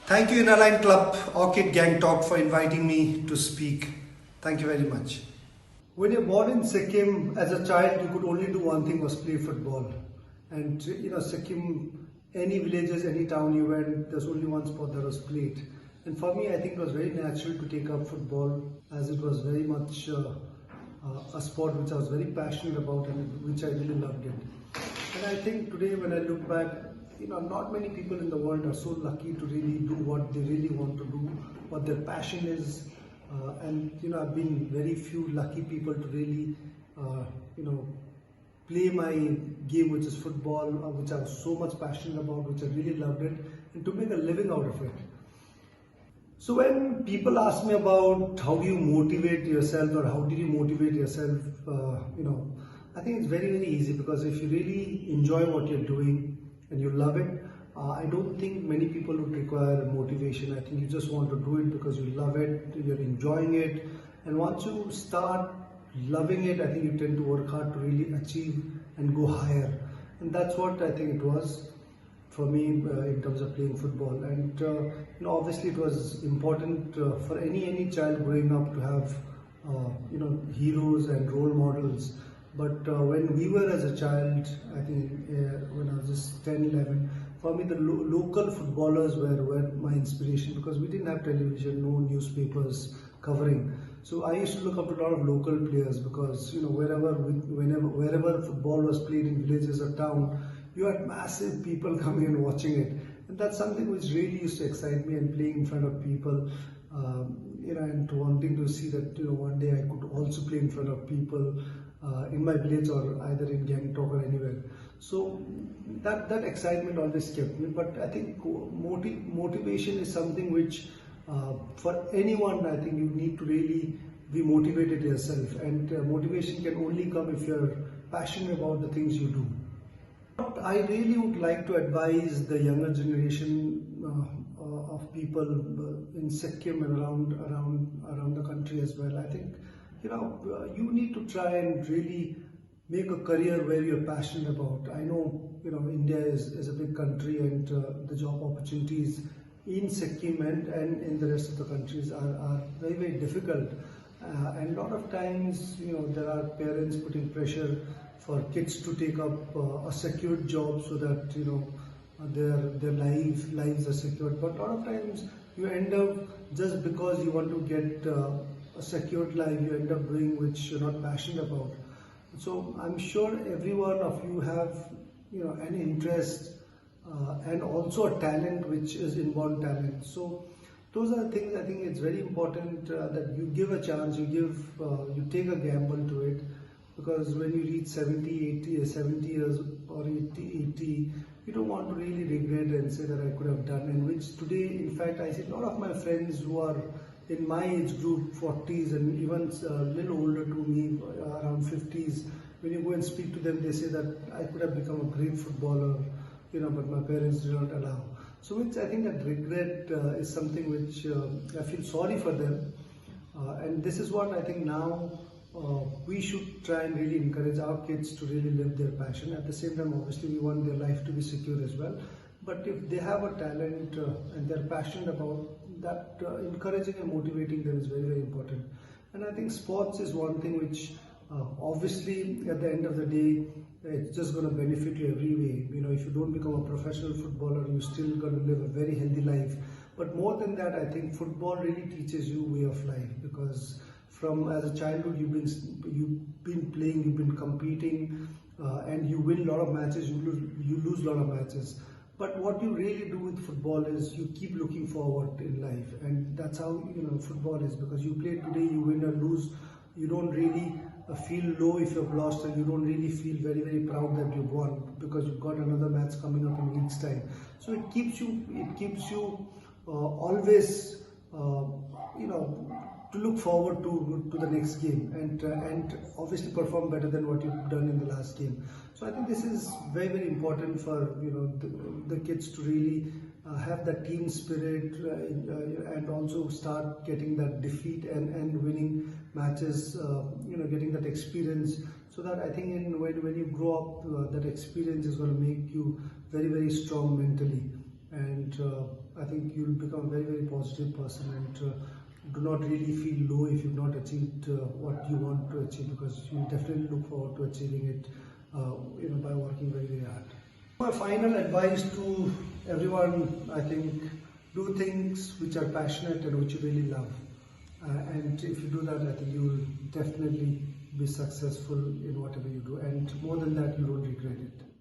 Thank you Inaline Club, Orchid Gang Talk for inviting me to speak. Thank you very much. When you're born in Sikkim, as a child, you could only do one thing, was play football. And Sikkim, any villages, any town you went, there's only one sport that was played. And for me, I think it was very natural to take up football, as it was very much a sport which I was very passionate about and which I really loved it. And I think today when I look back, not many people in the world are so lucky to really do what they really want to do, what their passion is. I've been very few lucky people to really, play my game, which is football, which I was so much passionate about, which I really loved it, and to make a living out of it. So when people ask me about how do you motivate yourself or how did you motivate yourself, I think it's very, very easy, because if you really enjoy what you're doing and you love it, I don't think many people would require motivation. I think you just want to do it because you love it, you're enjoying it, and once you start loving it, I think you tend to work hard to really achieve and go higher. And that's what I think it was for me in terms of playing football. And obviously it was important for any child growing up to have heroes and role models. But when we were as a child, I think when I was just 10, 11, for me the local footballers were my inspiration, because we didn't have television, no newspapers covering. So I used to look up to a lot of local players, because wherever football was played in villages or town, you had massive people coming and watching it. And that's something which really used to excite me, and playing in front of people, and wanting to see that one day I could also play in front of people in my village or either in Gangtok or anywhere. So that excitement always kept me. But I think motivation is something which for anyone, I think you need to really be motivated yourself, and motivation can only come if you're passionate about the things you do. I really would like to advise the younger generation of people in Sikkim and around the country as well. I think you need to try and really make a career where you're passionate about. I know India is a big country, and the job opportunities in Sikkim and in the rest of the countries are very, very difficult. And a lot of times there are parents putting pressure for kids to take up a secured job so that their lives are secured. But a lot of times you end up, just because you want to get a secured life, you end up doing which you're not passionate about. So I'm sure every one of you have an interest and also a talent, which is inborn talent. So those are the things I think it's very important that you give a chance, you take a gamble to it, because when you reach 70 years or 80, you don't want to really regret and say that I could have done. And which today, in fact, I see a lot of my friends who are in my age group, 40s, and even a little older to me, around 50s, when you go and speak to them, they say that I could have become a great footballer, but my parents did not allow. So which I think that regret is something which I feel sorry for them. And this is what I think now we should try and really encourage our kids to really live their passion. At the same time, obviously, we want their life to be secure as well. But if they have a talent and they're passionate about that, encouraging and motivating them is very, very important. And I think sports is one thing which obviously at the end of the day, it's just going to benefit you every way. If you don't become a professional footballer, you're still going to live a very healthy life. But more than that, I think football really teaches you way of life, because from as a childhood you've been playing, you've been competing, and you win a lot of matches, you lose a lot of matches. But what you really do with football is you keep looking forward in life, and that's how football is, because you play today, you win or lose, you don't really feel low if you've lost, and you don't really feel very, very proud that you've won, because you've got another match coming up in a week's time. So it keeps you always to look forward to the next game, and obviously perform better than what you've done in the last game. So I think this is very, very important for the kids to really have that team spirit and also start getting that defeat and winning matches, getting that experience, so that I think when you grow up, that experience is going to make you very, very strong mentally. and I think you'll become a very, very positive person, and do not really feel low if you've not achieved what you want to achieve, because you definitely look forward to achieving it by working very, very hard. My final advice to everyone, I think, do things which are passionate and which you really love. And if you do that, I think you will definitely be successful in whatever you do. And more than that, you don't regret it.